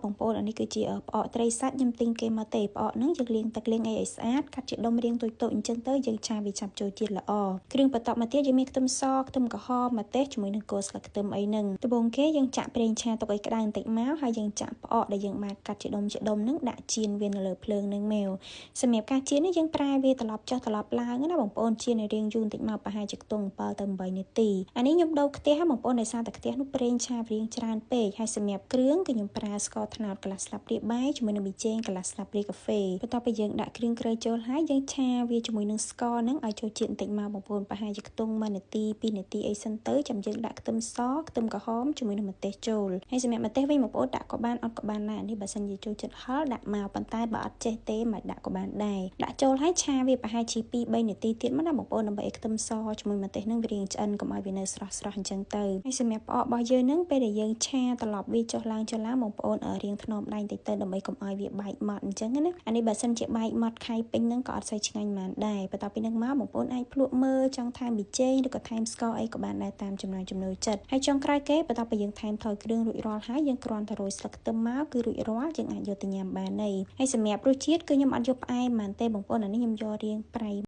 បងប្អូនអានេះគឺជាផ្អកត្រីសាច់ខ្ញុំទិញគេមកទេផ្អកហ្នឹងយើងលាងទឹកលាងអីឲ្យស្អាតកាត់ជាដុំរៀងតូចៗអញ្ចឹងទៅយើងឆាវាចាប់ចូលជាតិល្អគ្រឿងបន្ទាប់មកទៀតយើងមានខ្ទឹមសខ្ទឹមក្រហមម្ទេសជាមួយនឹងគល់ស្លឹកខ្ទឹមអីហ្នឹងដំបូងគេយើងចាក់ប្រេងឆាទុកឲ្យក្តៅបន្តិចមកហើយយើងចាក់ផ្អកដែលយើងបានកាត់ជាដុំហ្នឹងដាក់ចៀនវានៅលើភ្លើងនឹងមែវសម្រាប់ការចៀននេះយើងប្រើវាត្រឡប់ចុះត្រឡប់ឡើងណាបងប្អូនចៀនឲ្យរៀងយូរបន្តិចមកប្រហែលជាខ្ទង់7ទៅ8នាទីអានេះខ្ញុំដូរខ្ទះបងប្អូនដោយសារតែខ្ទះនោះប្រេងឆារៀងច្រើនពេកហើយសម្រាប់គ្រឿងគឺខ្ញុំប្រើស្ករត្នោតកន្លះស្លាបព្រាបាយជាមួយនឹងប៊ីចេងកន្លះស្លាបព្រាកាហ្វេបន្ទាប់ពីយើងដាក់គ្រឿងក្រូចចូលហើយយើងឆាវាជាមួយនឹងស្ករហ្នឹងឲ្យចូលជាតិបន្តិចមកបងប្អូនប្រហែលជាខ្ទង់1នាទី2នាទីអីសិនទៅចាំយើងដាក់ខ្ទឹមសខ្ទឹមក្រហមជាមួយនឹងម្ទេសចូលហើយសម្រាប់ម្ទេសវិញបងប្អូនដាក់ក៏បានអត់ក៏បានដែរនេះបើសិនជាចូលចិត្តហឹរដាក់មកប៉ុន្តែបើអត់ចេះទេមិនដាក់ក៏បានដែរដាក់ចូលហើយឆាវាប្រហែលជា2-3នាទីទៀតមកណាបងប្អូនដើម្បីឲ្យខ្ទឹមសជាមួយម្ទេសហ្នឹងវារៀងឆ្អិនកុំឲ្យវានៅស្រស់អញ្ចឹងទៅហើយសម្រាប់ផ្អករបស់យើងហ្នឹងពេលដែលយើងឆាត្រឡប់វាចុះឡើងបងប្អូនរៀងថ្នមដៃតិចទៅដើម្បីកុំឲ្យវាបែកម៉ត់អញ្ចឹងណាអានេះបើសិនជាបែកម៉ត់ខៃពេញហ្នឹងក៏អត់សូវឆ្ងាញ់បានដែរបន្ទាប់ពីហ្នឹងមកបងប្អូនអាចភ្លក់មើលចង់ថែមប៊ីចេងឬក៏ថែមស្ករអីក៏បានដែរតាមចំណង់ចំណូលចិត្តហើយចុងក្រោយគេបន្ទាប់ពីយើងថែមថយគ្រឿងរួចរាល់ហើយយើងគ្រាន់តែរោយស្លឹកខ្ទឹមមកគឺរួចរាល់យើងអាចយកទៅញ៉ាំបានហើយសម្រាប់រសជាតិគឺខ្ញុំអត់យកផ្អែមបានទេបងប្អូនអានេះខ្ញុំយករៀងប្រៃ